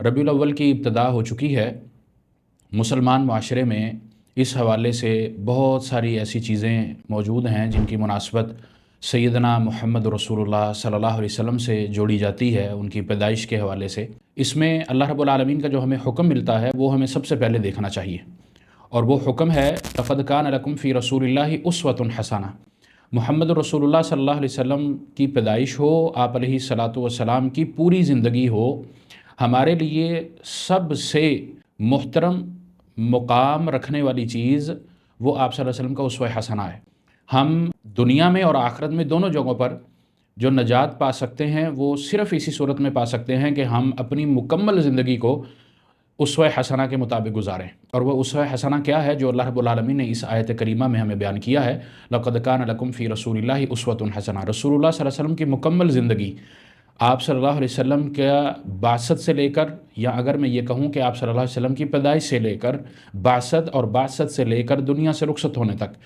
रबीउल अव्वल की इब्तिदा हो चुकी है। मुसलमान माशरे में इस हवाले से बहुत सारी ऐसी चीज़ें मौजूद हैं जिनकी मुनासबत सैयदना मुहम्मद रसूलुल्लाह सल्लल्लाहु अलैहि वसल्लम से जोड़ी जाती है, उनकी पैदाइश के हवाले से। इसमें अल्लाह रब्बुल आलमीन का जो हमें हुक्म मिलता है वो हमें सबसे पहले देखना चाहिए, और वो हुक्म है लक़द कान लकुम फ़ी रसूलिल्लाहि उस्वतुन हसना। मुहम्मद रसूलुल्लाह सल्लल्लाहु अलैहि वसल्लम की पैदाइश हो, आप अलैहिस्सलातु वस्सलाम की पूरी ज़िंदगी हो, हमारे लिए सबसे मुहतरम मुकाम रखने वाली चीज़ वो आप सल्लल्लाहु अलैहि वसल्लम का उसवा हसना है। हम दुनिया में और आखिरत में दोनों जगहों पर जो नजात पा सकते हैं वो सिर्फ़ इसी सूरत में पा सकते हैं कि हम अपनी मुकम्मल ज़िंदगी को उसवा हसना के मुताबिक गुजारें। और वह उसवा हसना क्या है जो अल्लाह रब्बुल आलमीन ने इस आयत करीमा में हमें बयान किया है, लक़द कान लकुम फ़ी रसूलिल्लाहि उस्वतुन हसना। रसूलुल्लाह सल्लल्लाहु अलैहि वसल्लम की मुकम्मल ज़िंदगी, आप सल्लल्लाहु अलैहि वसल्लम का बासत से लेकर, या अगर मैं ये कहूँ कि आप सल्लल्लाहु अलैहि वसल्लम की पैदाइश से लेकर बासत, और बासत से लेकर दुनिया से रुखसत होने तक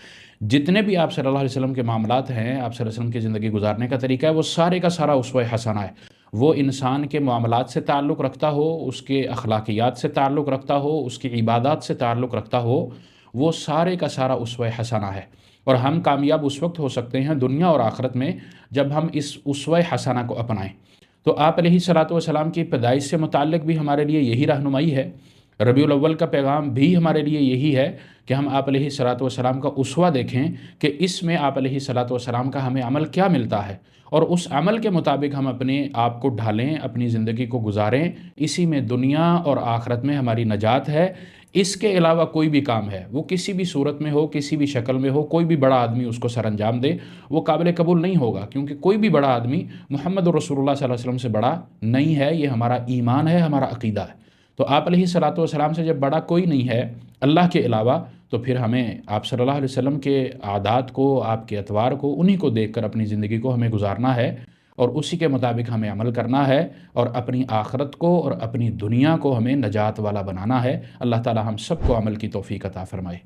जितने भी आप सल्लल्लाहु अलैहि वसल्लम के मामलात हैं, आप सल्लल्लाहु अलैहि वसल्लम की ज़िंदगी गुजारने का तरीका है, वो सारे का सारा उसवा हसना है। वो इंसान के मामलात से ताल्लुक़ रखता हो, उसके अखलाकियात से ताल्लुक़ रखता हो, उसकी इबादत से ताल्लुक़ रखता हो, वो सारे का सारा उसवा हसना है। और हम कामयाब उस वक्त हो सकते हैं दुनिया और आखिरत में जब हम इस उसवा हसना को अपनाएं। तो आप अलैहिस्सलातु वस्सलाम की पैदाइश से मुताल्लिक़ भी हमारे लिए यही रहनुमाई है। रबीउल अव्वल का पैगाम भी हमारे लिए यही है कि हम आप अलैहिस्सलातु वस्सलाम का उसवा देखें कि इसमें आप अलैहिस्सलातु वस्सलाम का हमें अमल क्या मिलता है, और उस अमल के मुताबिक हम अपने आप को ढालें, अपनी ज़िंदगी को गुजारें। इसी में दुनिया और आखिरत में हमारी नजात है। इसके अलावा कोई भी काम है, वो किसी भी सूरत में हो, किसी भी शक्ल में हो, कोई भी बड़ा आदमी उसको सर अंजाम दे, वो काबिल कबूल नहीं होगा, क्योंकि कोई भी बड़ा आदमी मुहम्मद रसूलुल्लाह सल्लल्लाहु अलैहि वसल्लम से बड़ा नहीं है। ये हमारा ईमान है, हमारा अक़ीदा है। तो आप अलैहिस्सलातु वस्सलाम से जब बड़ा कोई नहीं है अल्लाह के अलावा, तो फिर हमें आप सल्लल्लाहु अलैहि वसल्लम के आदात को, आपके अतवार को, उन्हीं को देखकर अपनी ज़िंदगी को हमें गुजारना है, और उसी के मुताबिक हमें अमल करना है, और अपनी आखिरत को और अपनी दुनिया को हमें नजात वाला बनाना है। अल्लाह ताला हम सबको अमल की तौफ़ीक़ अता फ़रमाए।